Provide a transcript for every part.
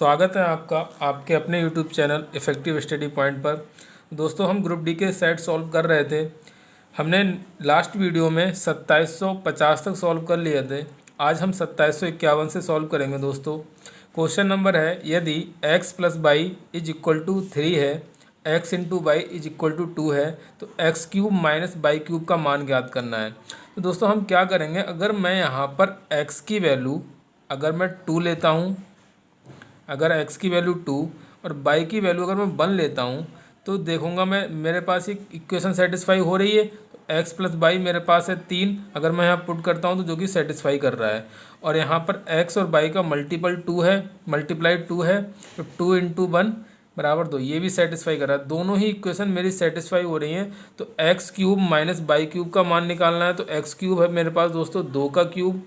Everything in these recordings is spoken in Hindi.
स्वागत है आपका आपके अपने YouTube channel effective study point पर। दोस्तों, हम ग्रुप डी के सेट सॉल्व कर रहे थे। हमने लास्ट वीडियो में 2750 तक सॉल्व कर लिए थे। आज हम 2751 से सॉल्व करेंगे। दोस्तों, क्वेश्चन नंबर है, यदि x plus y is equal to 3 है, x into y is equal to 2 है, तो x cube minus y cube का मान ज्ञात करना है। तो दोस्तों, हम क्या करेंगे, अगर मैं यहाँ पर x की वैल्यू अगर मैं 2 लेता हूँ, अगर x की वैल्यू 2 और y की वैल्यू अगर मैं 1 लेता हूँ, तो देखूंगा मैं मेरे पास एक इक्वेशन सेटिस्फाई हो रही है। तो x प्लस बाई मेरे पास है 3, अगर मैं यहाँ पुट करता हूँ तो जो कि सेटिस्फाई कर रहा है। और यहाँ पर x और y का मल्टीपल 2 है, मल्टीप्लाइड 2 है, तो 2 इंटू 1 बराबर 2, ये भी सेटिस्फाई कर रहा है। दोनों ही इक्वेशन मेरी सेटिस्फाई हो रही हैं। तो x cube minus y cube का मान निकालना है। तो एक्स क्यूब है मेरे पास दोस्तों 2 का क्यूब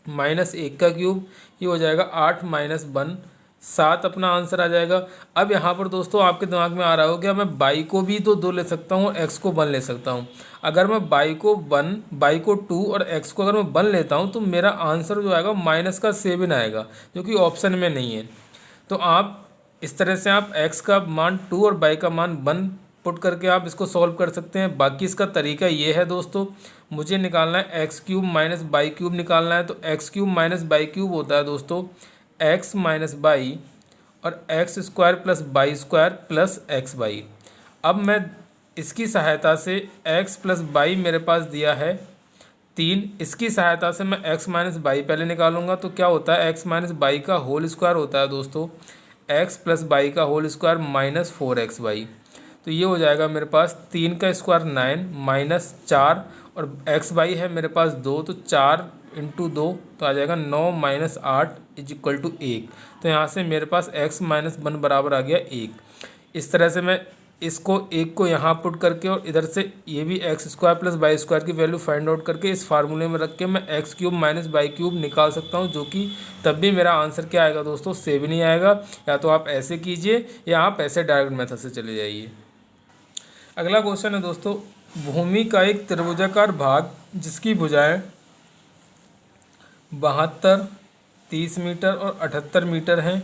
माइनस 1 का क्यूब, ये हो जाएगा 8 माइनस 1, 7 अपना आंसर आ जाएगा। अब यहाँ पर दोस्तों आपके दिमाग में आ रहा हो क्या, मैं बाई को भी तो 2 ले सकता हूँ, एक्स को 1 ले सकता हूँ। अगर मैं बाई को 2 और एक्स को अगर मैं 1 लेता हूँ तो मेरा आंसर जो आएगा माइनस का 7 आएगा, जो कि ऑप्शन में नहीं है। तो आप इस तरह से आप x का मान 2 और y का मान 1 पुट करके आप इसको सॉल्व कर सकते हैं। बाकी इसका तरीका ये है दोस्तों, मुझे निकालना है x cube minus y cube निकालना है। तो x cube minus y cube होता है दोस्तों एक्स माइनस बाई और x square plus by square plus x by. अब मैं इसकी सहायता से एक्स प्लस बाई मेरे पास दिया है 3, इसकी सहायता से मैं एक्स माइनस बाई पहले निकालूंगा। तो क्या होता है, एक्स माइनस बाई का होल स्क्वायर होता है दोस्तों एक्स प्लस बाई का whole square minus 4x y. तो ये हो जाएगा मेरे पास 3 का स्क्वायर 9 माइनस 4 और एक्स बाई है मेरे पास 2, तो 4 इंटू 2 तो आ जाएगा 9 माइनस 8 इज इक्वल टू 1। तो यहाँ से मेरे पास x माइनस 1 बराबर आ गया 1। इस तरह से मैं इसको 1 को यहाँ पुट करके और इधर से ये भी x square plus by square की वैल्यू फाइंड आउट करके इस फार्मूले में रख के मैं x cube minus y cube निकाल सकता हूँ, जो कि तब भी मेरा आंसर क्या आएगा दोस्तों, 7 ही आएगा। या तो आप ऐसे कीजिए या आप ऐसे डायरेक्ट मेथड से चले जाइए। अगला क्वेश्चन है दोस्तों, भूमि का एक त्रिभुजाकार भाग जिसकी भुजाएं 72, 30 मीटर और 78 मीटर हैं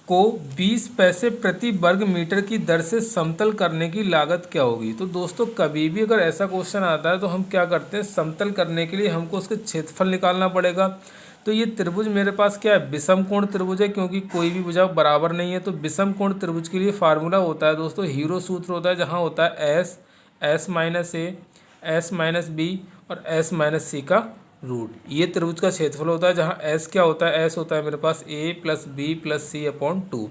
को 20 पैसे प्रति वर्ग मीटर की दर से समतल करने की लागत क्या होगी। तो दोस्तों, कभी भी अगर ऐसा क्वेश्चन आता है तो हम क्या करते हैं, समतल करने के लिए हमको उसके क्षेत्रफल निकालना पड़ेगा। तो ये त्रिभुज मेरे पास क्या है, विषम कोण त्रिभुज है, क्योंकि कोई भी भुजा बराबर नहीं है। तो विषम कोण त्रिभुज के लिए फार्मूला होता है दोस्तों, हीरो सूत्र होता है, जहाँ होता है एस, एस माइनस ए, एस माइनस बी और एस माइनस सी का रूट। ये त्रिभुज का क्षेत्रफल होता है, जहाँ एस क्या होता है, एस होता है मेरे पास ए प्लस बी प्लस सी अपॉन 2।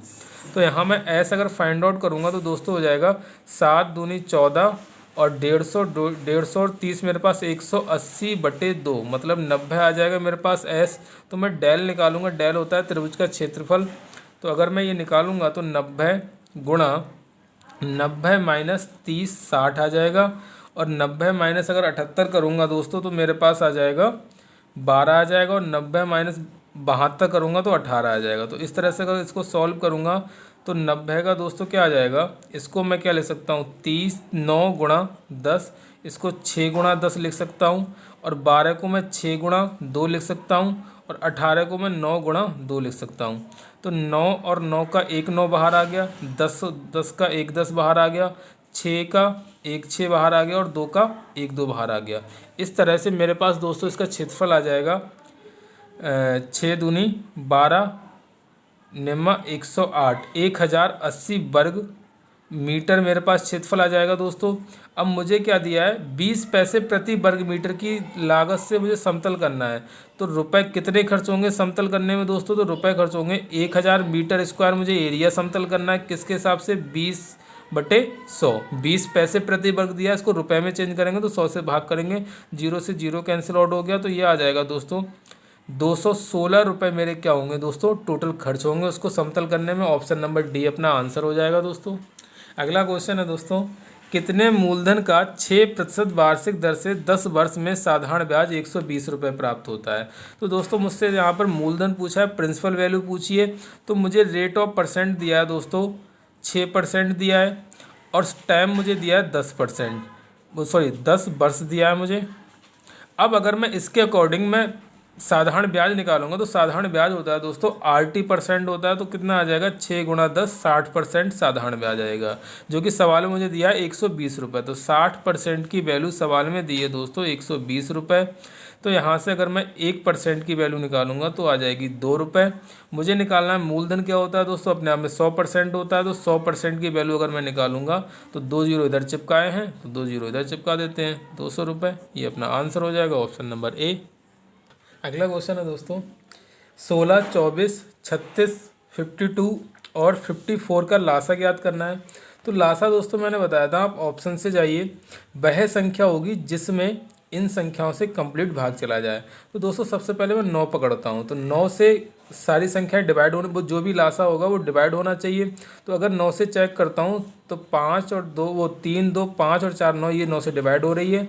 तो यहाँ मैं एस अगर फाइंड आउट करूँगा तो दोस्तों हो जाएगा 7 दूनी 14 और 150 और 30 मेरे पास 180/2, मतलब 90 आ जाएगा मेरे पास एस। तो मैं डेल निकालूंगा, डेल होता है त्रिभुज का क्षेत्रफल। तो अगर मैं ये निकालूंगा तो 90 गुणा 90 माइनस 30 60 आ जाएगा, और 90 माइनस अगर 78 करूँगा दोस्तों तो मेरे पास आ जाएगा 12 आ जाएगा, और 90 माइनस 72 करूँगा तो 18 आ जाएगा। तो इस तरह से अगर इसको सॉल्व करूँगा तो 90 का दोस्तों क्या आ जाएगा, इसको मैं क्या ले सकता हूँ, 9 गुणा 10, इसको 6 गुणा 10 लिख सकता हूँ, और 12 को मैं 6 गुणा 2 लिख सकता हूँ, और 18 को मैं 9 गुणा 2 लिख सकता हूँ। तो 9 और 9 का 1 9 बाहर आ गया, 10 का 1 10 बाहर आ गया, 6 का 1 6 बाहर आ गया, और 2 का 1 2 बाहर आ गया। इस तरह से मेरे पास दोस्तों इसका क्षेत्रफल आ जाएगा 6 दूनी 12 निम्मा 108, 1080 वर्ग मीटर मेरे पास क्षेत्रफल आ जाएगा दोस्तों। अब मुझे क्या दिया है, 20 पैसे प्रति वर्ग मीटर की लागत से मुझे समतल करना है। तो रुपए कितने खर्च होंगे समतल करने में दोस्तों, तो रुपए खर्च होंगे 1000 मीटर स्क्वायर। मुझे एरिया समतल करना है किसके हिसाब से, 20/100। 20 पैसे प्रति वर्ग दिया, इसको रुपए में चेंज करेंगे तो 100 से भाग करेंगे, 0 से 0 कैंसिल आउट हो गया। तो ये आ जाएगा दोस्तों 216 रुपये मेरे क्या होंगे दोस्तों, टोटल खर्च होंगे उसको समतल करने में। ऑप्शन नंबर डी अपना आंसर हो जाएगा दोस्तों। अगला क्वेश्चन है दोस्तों, कितने मूलधन का 6% वार्षिक दर से 10 वर्ष में साधारण ब्याज 120 रुपये प्राप्त होता है। तो दोस्तों मुझसे यहाँ पर मूलधन पूछा है, प्रिंसिपल वैल्यू पूछिए। तो मुझे रेट ऑफ परसेंट दिया है दोस्तों 6% दिया है, और टाइम मुझे दिया है 10 वर्ष दिया है मुझे। अब अगर मैं इसके अकॉर्डिंग मैं साधारण ब्याज निकालूंगा तो साधारण ब्याज होता है दोस्तों 80% होता है, तो कितना आ जाएगा 6 गुणा 10 60% साधारण ब्याज आएगा, जो कि सवाल में मुझे दिया है 120 रुपये। तो 60% की वैल्यू सवाल में दी है दोस्तों 120 रुपये। तो यहाँ से अगर मैं 1% की वैल्यू निकालूंगा तो आ जाएगी 2 रुपये। मुझे निकालना है मूलधन क्या होता है दोस्तों, अपने आप में 100% होता है, तो 100% की वैल्यू अगर मैं निकालूंगा तो 2 जीरो इधर चिपकाए हैं तो 2 जीरो इधर चिपका देते हैं, 200 रुपये। ये अपना आंसर हो जाएगा ऑप्शन नंबर ए। अगला क्वेश्चन है दोस्तों 16, 24, 36, 52 और 54 का लासा ज्ञात करना है। तो लासा दोस्तों मैंने बताया था, आप ऑप्शन से जाइए, वह संख्या होगी जिसमें इन संख्याओं से कंप्लीट भाग चला जाए। तो दोस्तों सबसे पहले मैं 9 पकड़ता हूँ, तो 9 से सारी संख्याएं डिवाइड होने, वो जो भी लासा होगा वो डिवाइड होना चाहिए। तो अगर 9 से चेक करता हूँ तो 5 और 2 वो 3 2 5 और 4 9, ये 9 से डिवाइड हो रही है।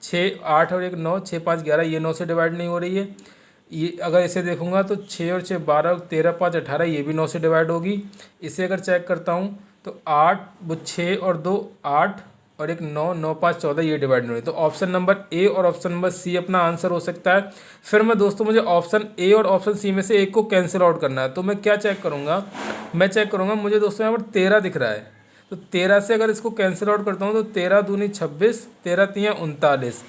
6 8 और 1 9, 6 5 11, ये 9 से डिवाइड नहीं हो रही है। ये अगर इसे देखूंगा तो 6 और 6 12, 13 5 18, ये भी 9 से डिवाइड होगी। इसे अगर चेक करता हूँ तो 8 वो 6 और 2 8 और 1 9, 9 5 14, ये डिवाइड नहीं हो रही। तो ऑप्शन नंबर ए और ऑप्शन नंबर सी अपना आंसर हो सकता है। फिर मैं दोस्तों मुझे ऑप्शन ए और ऑप्शन सी में से एक को कैंसिल आउट करना है, तो मैं क्या चेक करूँगा, मैं चेक करूँगा मुझे दोस्तों यहाँ पर 13 दिख रहा है, तो 13 से अगर इसको कैंसिल आउट करता हूँ तो 13 दूनी 26, 13 तियाँ 39,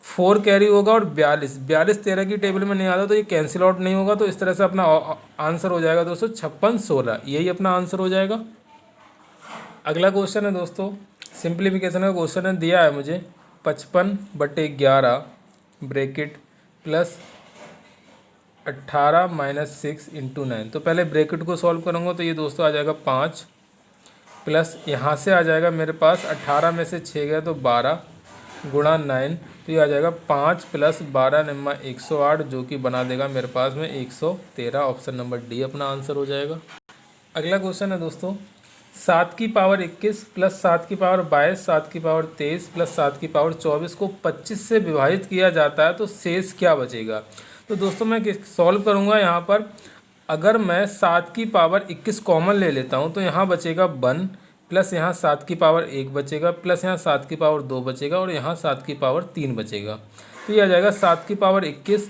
4 कैरी होगा और 42, 42 13 की टेबल में नहीं आता तो ये कैंसिल आउट नहीं होगा। तो इस तरह से अपना आंसर हो जाएगा दोस्तों 56 16, यही अपना आंसर हो जाएगा। अगला क्वेश्चन है दोस्तों सिंप्लीफिकेशन का क्वेश्चन है, दिया है मुझे 55/11 ब्रैकेट प्लस 18 - 6 × 9। तो पहले ब्रैकेट को सॉल्व करूँगा तो ये दोस्तों आ जाएगा 5 प्लस यहाँ से आ जाएगा मेरे पास 18 में से 6 गया तो 12 गुणा 9, तो ये आ जाएगा 5 प्लस 12 निम्मा 108, जो कि बना देगा मेरे पास में 113। ऑप्शन नंबर डी अपना आंसर हो जाएगा। अगला क्वेश्चन है दोस्तों 7 की पावर 21 प्लस 7 की पावर 22, 7 की पावर 23 प्लस 7 की पावर 24 को 25 से विभाजित किया जाता है तो शेष क्या बचेगा। तो दोस्तों मैं सॉल्व करूँगा यहाँ पर, अगर मैं 7 की पावर 21 कॉमन ले लेता हूँ तो यहाँ बचेगा 1 प्लस यहाँ 7 की पावर 1 बचेगा प्लस यहाँ 7 की पावर 2 बचेगा और यहाँ 7 की पावर 3 बचेगा। तो ये आ जाएगा 7 की पावर 21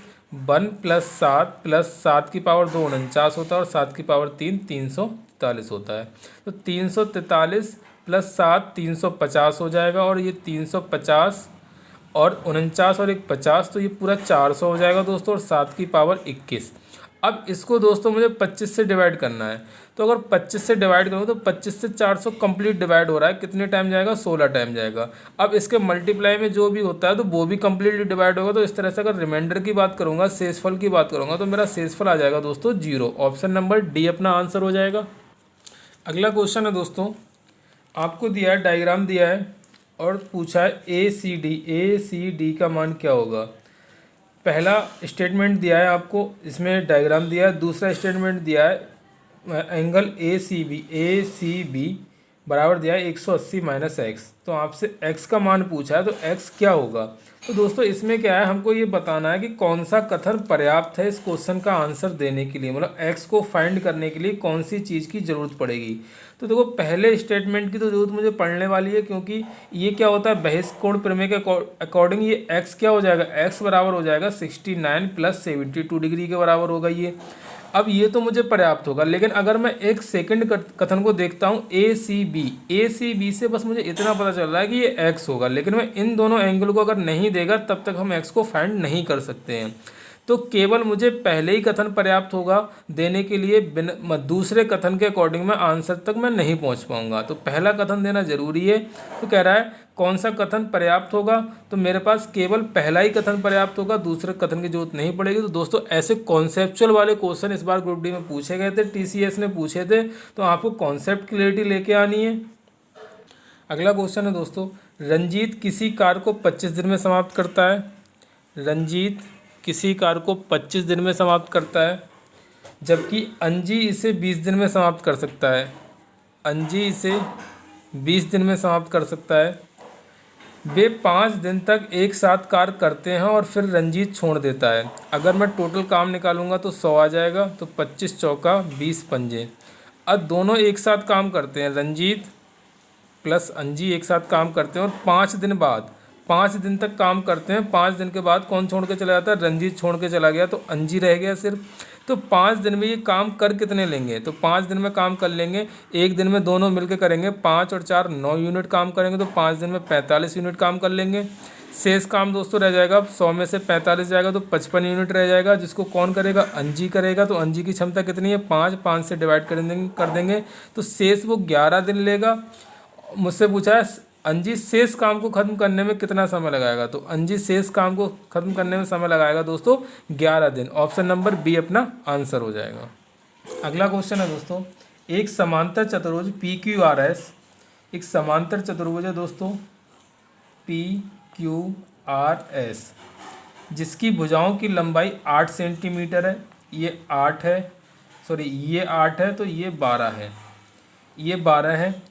1 प्लस 7 प्लस 7 की पावर 2 49 होता है और 7 की पावर 3 343 होता है। तो 343 प्लस 7 350 हो जाएगा और ये 350 और 49 और 1 50, तो ये पूरा 400 हो जाएगा दोस्तों, और 7 की पावर 21। अब इसको दोस्तों मुझे 25 से डिवाइड करना है, तो अगर 25 से डिवाइड करूँ तो 25 से 400 कंप्लीट डिवाइड हो रहा है, कितने टाइम जाएगा 16 टाइम जाएगा। अब इसके मल्टीप्लाई में जो भी होता है तो वो भी कंप्लीटली डिवाइड होगा। तो इस तरह से अगर रिमाइंडर की बात करूँगा, शेषफल की बात करूँगा, तो मेरा शेषफल आ जाएगा दोस्तों 0। ऑप्शन नंबर डी अपना आंसर हो जाएगा। अगला क्वेश्चन है दोस्तों, आपको दिया है डायग्राम दिया है और पूछा है ए सी डी का मान क्या होगा। पहला स्टेटमेंट दिया है आपको, इसमें डायग्राम दिया है। दूसरा स्टेटमेंट दिया है एंगल ए सी बी बराबर दिया है 180 - x। तो आपसे x का मान पूछा है तो x क्या होगा। तो दोस्तों इसमें क्या है, हमको ये बताना है कि कौन सा कथन पर्याप्त है इस क्वेश्चन का आंसर देने के लिए, मतलब x को फाइंड करने के लिए कौन सी चीज़ की ज़रूरत पड़ेगी। तो देखो पहले स्टेटमेंट की तो जरूरत मुझे पढ़ने वाली है, क्योंकि ये क्या होता है बहिष्कोण प्रमेय के अकॉर्डिंग ये x क्या हो जाएगा, x बराबर हो जाएगा 69 + 72 डिग्री के बराबर होगा ये। अब ये तो मुझे पर्याप्त होगा, लेकिन अगर मैं एक सेकंड कथन को देखता हूँ ए सी बी से बस मुझे इतना पता चल रहा है कि ये x होगा, लेकिन मैं इन दोनों एंगल को अगर नहीं देगा तब तक हम x को फाइंड नहीं कर सकते हैं। तो केवल मुझे पहले ही कथन पर्याप्त होगा देने के लिए, बिना दूसरे कथन के अकॉर्डिंग मैं आंसर तक मैं नहीं पहुंच पाऊंगा। तो पहला कथन देना जरूरी है। तो कह रहा है कौन सा कथन पर्याप्त होगा, तो मेरे पास केवल पहला ही कथन पर्याप्त होगा, दूसरे कथन की जरूरत नहीं पड़ेगी। तो दोस्तों ऐसे कॉन्सेप्चुअल वाले क्वेश्चन इस बार ग्रुप डी में पूछे गए थे, TCS ने पूछे थे, तो आपको कॉन्सेप्ट क्लियरिटी लेके आनी है। अगला क्वेश्चन है दोस्तों, रंजीत किसी कार्य को 25 दिन में समाप्त करता है। रंजीत किसी कार्य को 25 दिन में समाप्त करता है, जबकि अंजी इसे 20 दिन में समाप्त कर सकता है। अंजी इसे 20 दिन में समाप्त कर सकता है। वे 5 दिन तक एक साथ कार्य करते हैं और फिर रंजीत छोड़ देता है। अगर मैं टोटल काम निकालूंगा तो 100 आ जाएगा, तो 25 चौका 20 पंजे। अब दोनों एक साथ काम करते हैं, रंजीत प्लस अंजी एक साथ काम करते हैं और 5 दिन बाद 5 दिन तक काम करते हैं। 5 दिन के बाद कौन छोड़ के चला जाता है? रंजीत छोड़ के चला गया, तो अंजी रह गया सिर्फ। तो 5 दिन में ये काम कर कितने लेंगे? तो 5 दिन में काम कर लेंगे, एक दिन में दोनों मिलकर करेंगे 5 और 4 9 यूनिट काम करेंगे, तो 5 दिन में 45 यूनिट काम कर लेंगे। शेष काम दोस्तों रह जाएगा, 100 में से 45 जाएगा तो 55 यूनिट रह जाएगा, जिसको कौन करेगा? अंजी करेगा। तो अंजी की क्षमता कितनी है? 5 से डिवाइड कर देंगे तो शेष वो 11 दिन लेगा। मुझसे पूछा है अंजी शेष काम को खत्म करने में कितना समय लगाएगा? तो अंजी शेष काम को खत्म करने में समय लगाएगा दोस्तों 11 दिन। ऑप्शन नंबर बी अपना आंसर हो जाएगा। अगला क्वेश्चन है दोस्तों, एक समांतर चतुर्भुज PQRS, एक समांतर चतुर्भुज है दोस्तों PQRS, जिसकी भुजाओं की लंबाई 8 सेंटीमीटर है। ये 8 है, ये 8 है, तो ये 12 है, ये 12 है।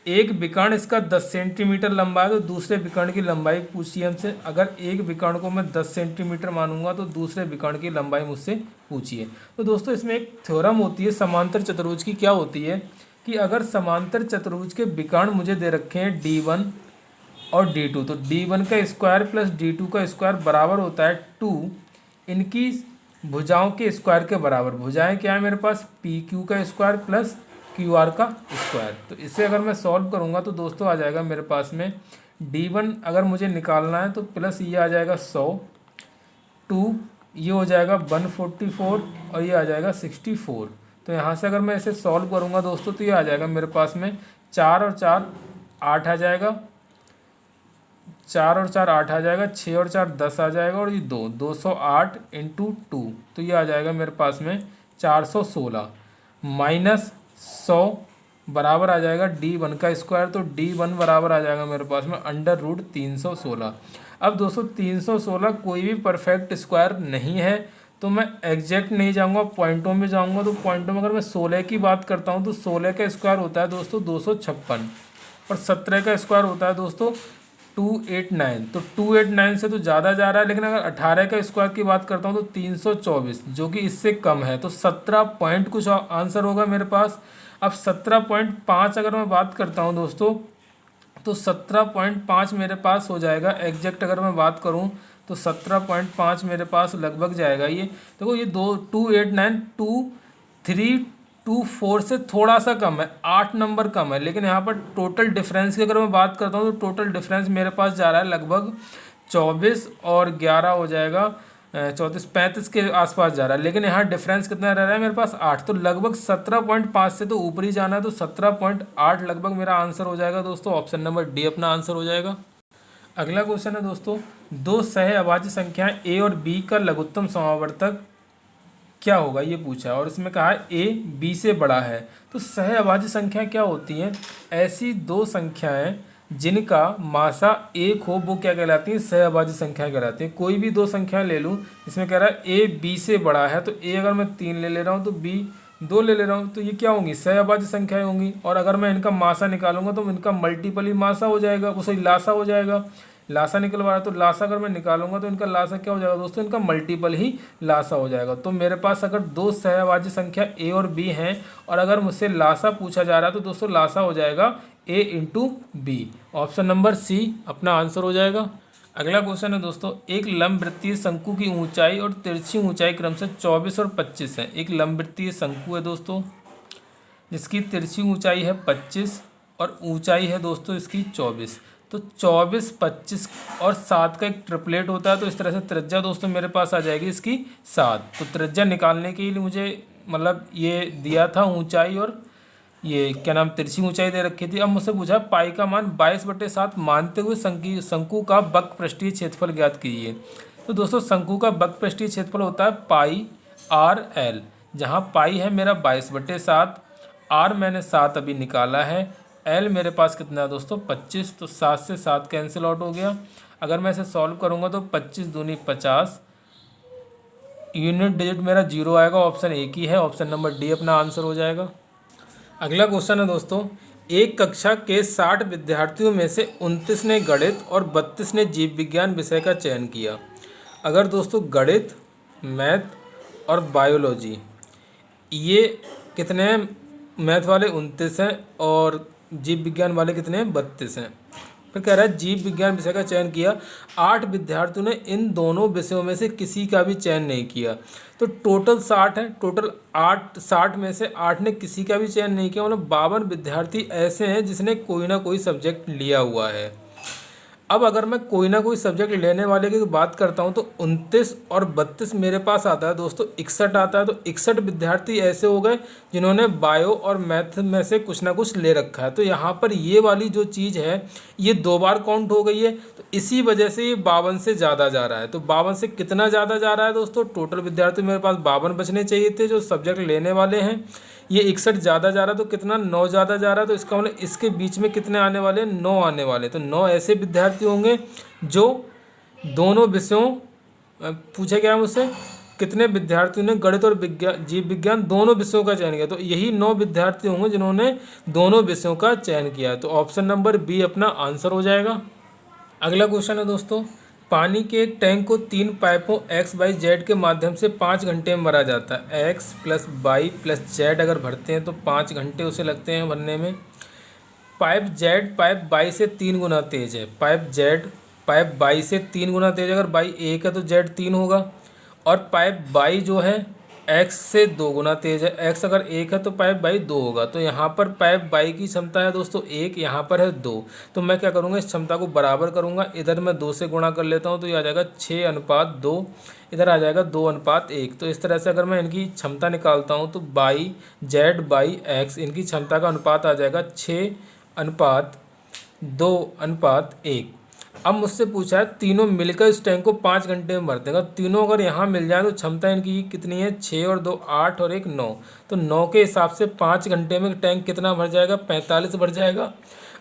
एक विकर्ण इसका 10 सेंटीमीटर लंबा है, तो दूसरे विकर्ण की लंबाई पूछी हमसे। अगर एक विकर्ण को मैं 10 सेंटीमीटर मानूंगा तो दूसरे विकर्ण की लंबाई मुझसे पूछिए। तो दोस्तों इसमें एक थ्योरम होती है समांतर चतुर्भुज की, क्या होती है कि अगर समांतर चतुर्भुज के विकर्ण मुझे दे रखे हैं D1 और D2, तो D1 का स्क्वायर प्लस D2 का स्क्वायर बराबर होता है 2 इनकी भुजाओं के स्क्वायर के बराबर। भुजाएं क्या है मेरे पास? PQ का स्क्वायर प्लस QR का स्क्वायर। तो इसे अगर मैं सॉल्व करूंगा तो दोस्तों आ जाएगा मेरे पास में D1 अगर मुझे निकालना है तो प्लस ये आ जाएगा 100, 2 ये हो जाएगा 144 और ये आ जाएगा 64। तो यहाँ से अगर मैं इसे सॉल्व करूंगा दोस्तों तो ये आ जाएगा मेरे पास में 4 और 4 8 आ जाएगा, 4 और 4 8 आ जाएगा, 6 और 4 10 आ जाएगा, और ये 208 इंटू 2, तो ये आ जाएगा मेरे पास में 416 माइनस 100 बराबर आ जाएगा D1 का स्क्वायर। तो D1 बराबर आ जाएगा मेरे पास में √316। अब दोस्तों 316 कोई भी परफेक्ट स्क्वायर नहीं है, तो मैं एग्जैक्ट नहीं जाऊंगा, पॉइंटों में जाऊंगा। तो पॉइंटों में अगर मैं 16 की बात करता हूं तो 16 का स्क्वायर होता है दोस्तों 256, और 17 का स्क्वायर होता है दोस्तों 289। तो 289 से तो ज़्यादा जा रहा है, लेकिन अगर 18 का स्क्वायर की बात करता हूँ तो 324, जो कि इससे कम है। तो 17 पॉइंट कुछ आंसर होगा मेरे पास। अब 17.5 अगर मैं बात करता हूँ दोस्तों तो 17.5 मेरे पास हो जाएगा। एग्जैक्ट अगर मैं बात करूँ तो 17.5 मेरे पास लगभग जाएगा। ये देखो ये 289 से थोड़ा सा कम है, 8 नंबर कम है। लेकिन यहाँ पर टोटल डिफरेंस की अगर मैं बात करता हूँ तो टोटल डिफरेंस मेरे पास जा रहा है लगभग 24 और 11 हो जाएगा 34 35 के आसपास जा रहा है। लेकिन यहाँ डिफरेंस कितना रह रहा है मेरे पास 8, तो लगभग 17.5 से तो ऊपर ही जाना है। तो 17.8 लगभग मेरा आंसर हो जाएगा दोस्तों। ऑप्शन नंबर डी अपना आंसर हो जाएगा। अगला क्वेश्चन है दोस्तों, दो सह अभाज्य संख्याएं A और B का लघुत्तम समावर्तक क्या होगा ये पूछा है, और इसमें कहा है A B से बड़ा है। तो सह अभाज्य संख्याएं क्या होती हैं? ऐसी दो संख्याएं जिनका मासा एक हो वो क्या कहलाती हैं? सह अभाज्य संख्याएं कहलाती हैं। कोई भी दो संख्याएं ले लूँ, इसमें कह रहा है A B से बड़ा है, तो A अगर मैं 3 ले रहा हूँ तो B 2 ले रहा हूँ, तो ये क्या होंगी? सह अभाज्य संख्याएं होंगी। और अगर मैं इनका मासा निकालूंगा तो इनका मल्टीपल ही मासा हो जाएगा, वो सही लासा हो जाएगा। लासा निकलवा रहा है तो लासा अगर मैं निकालूंगा तो इनका लासा क्या हो जाएगा दोस्तों? इनका मल्टीपल ही लासा हो जाएगा। तो मेरे पास अगर दो सहअभाज्य संख्या A और B हैं और अगर मुझसे लासा पूछा जा रहा है तो दोस्तों लासा हो जाएगा A into B। Option number C अपना आंसर हो जाएगा। अगला क्वेश्चन है दोस्तों, एक लंबवृत्तीय शंकु की ऊंचाई और तिरछी ऊंचाई क्रमशः 24 और 25 है। एक लंबवृत्तीय शंकु है दोस्तों जिसकी तिरछी ऊंचाई है 25 और ऊंचाई है दोस्तों इसकी 24। तो 24, 25 और 7 का एक ट्रिपलेट होता है। तो इस तरह से त्रिज्या दोस्तों मेरे पास आ जाएगी इसकी 7। तो त्रिज्या निकालने के लिए मुझे मतलब ये दिया था ऊंचाई और ये क्या नाम तिरछी ऊंचाई दे रखी थी। अब मुझसे पूछा पाई का मान 22/7 मानते हुए शंकु का बक पृष्ठीय क्षेत्रफल ज्ञात कीजिए। तो दोस्तों शंकु का बक पृष्ठीय क्षेत्रफल होता है पाई RL, जहाँ पाई है मेरा 22/7, R मैंने 7 अभी निकाला है, L मेरे पास कितना है दोस्तों 25। तो 7 से 7 कैंसिल आउट हो गया। अगर मैं इसे सॉल्व करूँगा तो 25 दूनी 50, यूनिट डिजिट मेरा 0 आएगा। ऑप्शन एक ही है, ऑप्शन नंबर डी अपना आंसर हो जाएगा। अगला क्वेश्चन है दोस्तों, एक कक्षा के 60 विद्यार्थियों में से 29 ने गणित और 32 ने जीव विज्ञान विषय का चयन किया। अगर दोस्तों गणित, मैथ और बायोलॉजी ये कितने मैथ वाले 29 हैं और जीव विज्ञान वाले कितने हैं 32 हैं। फिर कह रहा है जीव विज्ञान विषय का चयन किया, 8 विद्यार्थियों ने इन दोनों विषयों में से किसी का भी चयन नहीं किया। तो टोटल 60 है, टोटल 60 में से 8 ने किसी का भी चयन नहीं किया, मतलब 52 विद्यार्थी ऐसे हैं जिसने कोई ना कोई सब्जेक्ट लिया हुआ है। अब अगर मैं कोई ना कोई सब्जेक्ट लेने वाले की बात करता हूं तो 29 और 32 मेरे पास आता है दोस्तों, 61 आता है। तो 61 विद्यार्थी ऐसे हो गए जिन्होंने बायो और मैथ में से कुछ ना कुछ ले रखा है। तो यहाँ पर ये वाली जो चीज़ है ये 2 बार काउंट हो गई है, तो इसी वजह से ये 52 से ज़्यादा जा रहा है। तो 52 से कितना ज़्यादा जा रहा है दोस्तों, टोटल विद्यार्थी मेरे पास 52 बचने चाहिए थे जो सब्जेक्ट लेने वाले हैं, ये 61 ज़्यादा जा रहा है। तो कितना, 9 ज़्यादा जा रहा है। तो इसका मतलब इसके बीच में कितने आने वाले हैं, 9 आने वाले। तो 9 ऐसे विद्यार्थी होंगे जो दोनों विषयों, पूछा गया मुझसे कितने विद्यार्थियों ने गणित और विज्ञान, जीव विज्ञान दोनों विषयों का चयन किया। तो यही 9 विद्यार्थी होंगे जिन्होंने दोनों विषयों का चयन किया। तो ऑप्शन नंबर बी अपना आंसर हो जाएगा। अगला क्वेश्चन है दोस्तों, पानी के एक टैंक को 3 पाइपों एक्स वाई जेड के माध्यम से 5 घंटे में भरा जाता है। X plus y plus z अगर भरते हैं तो 5 घंटे उसे लगते हैं भरने में। पाइप जेड पाइप वाई से 3 गुना तेज है। पाइप वाई से 3 गुना तेज, अगर वाई 1 है तो जेड 3 होगा। और पाइप वाई जो है एक्स से 2 गुना तेज है। एक्स अगर 1 है तो पाइप वाई 2 होगा। तो यहाँ पर पाइप वाई की क्षमता है दोस्तों 1, यहाँ पर है 2। तो मैं क्या करूँगा, इस क्षमता को बराबर करूँगा, इधर मैं 2 से गुणा कर लेता हूँ तो ये आ जाएगा 6:2, इधर आ जाएगा 2:1। तो इस तरह से अगर मैं इनकी क्षमता निकालता हूँ तो वाई जेड बाई एक्स, इनकी क्षमता का अनुपात आ जाएगा 6:2:1। अब मुझसे पूछा है तीनों मिलकर इस टैंक को 5 घंटे में भरते हैं। तीनों अगर यहाँ मिल जाए तो क्षमता इनकी कितनी है, 6 और 2 8 और 1 9। तो 9 के हिसाब से 5 घंटे में टैंक कितना भर जाएगा, 45 भर जाएगा।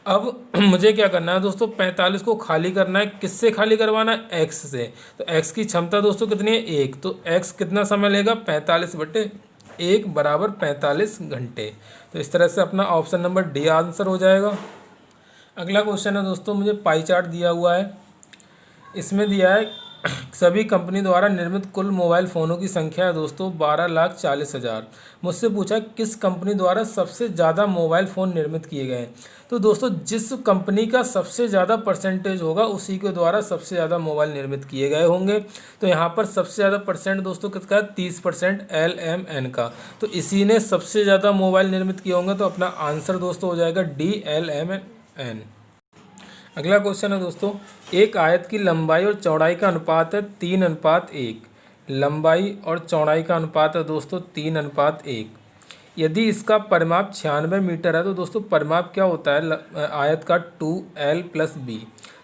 अब मुझे क्या करना है दोस्तों, 45 को खाली करना है। किससे खाली करवाना है, एक्स से। तो एक्स की क्षमता दोस्तों कितनी है, 1। तो एक्स कितना समय लेगा, 45/1 बराबर 45 घंटे। तो इस तरह से अपना ऑप्शन नंबर डी आंसर हो जाएगा। अगला क्वेश्चन है दोस्तों, मुझे पाई चार्ट दिया हुआ है। इसमें दिया है सभी कंपनी द्वारा निर्मित कुल मोबाइल फ़ोनों की संख्या है दोस्तों 12,40,000। मुझसे पूछा किस कंपनी द्वारा सबसे ज़्यादा मोबाइल फ़ोन निर्मित किए गए हैं। तो दोस्तों जिस कंपनी का सबसे ज़्यादा परसेंटेज होगा उसी के द्वारा सबसे ज़्यादा मोबाइल निर्मित किए गए होंगे। तो यहाँ पर सबसे ज़्यादा परसेंट दोस्तों किसका है, 30% LMN का। तो इसी ने सबसे ज़्यादा मोबाइल निर्मित किए होंगे। तो अपना आंसर दोस्तों हो जाएगा D LMN। अगला क्वेश्चन है दोस्तों, एक आयत की लंबाई और चौड़ाई का अनुपात है 3:1। लंबाई और चौड़ाई का अनुपात है दोस्तों 3:1। यदि इसका परिमाप 96 मीटर है तो दोस्तों परिमाप क्या होता है आयत का, 2L + B।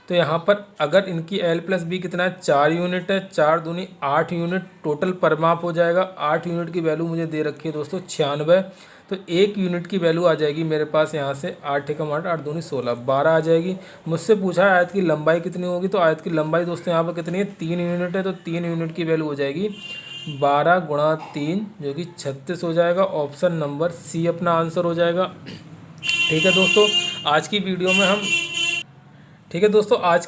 तो यहाँ पर अगर इनकी L + B कितना है, 4 यूनिट है, 4 दूनी 8 यूनिट टोटल परिमाप हो जाएगा। 8 यूनिट की वैल्यू मुझे दे रखी है दोस्तों 96। तो 1 यूनिट की वैल्यू आ जाएगी मेरे पास यहाँ से 8 × 8 8 दूनी 16 12 आ जाएगी। मुझसे पूछा है आयत की लंबाई कितनी होगी। तो आयत की लंबाई दोस्तों यहाँ पर कितनी है, 3 यूनिट है। तो 3 यूनिट की वैल्यू हो जाएगी 12 × 3 जो कि 36 हो जाएगा। ऑप्शन नंबर सी अपना आंसर हो जाएगा। ठीक है दोस्तों, आज की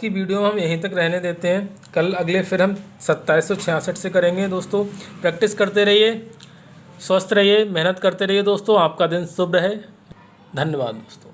वीडियो में हम यहीं तक रहने देते हैं। कल अगले फिर हम 2766 से करेंगे दोस्तों। प्रैक्टिस करते रहिए, स्वस्थ रहिए, मेहनत करते रहिए दोस्तों। आपका दिन शुभ रहे। धन्यवाद दोस्तों।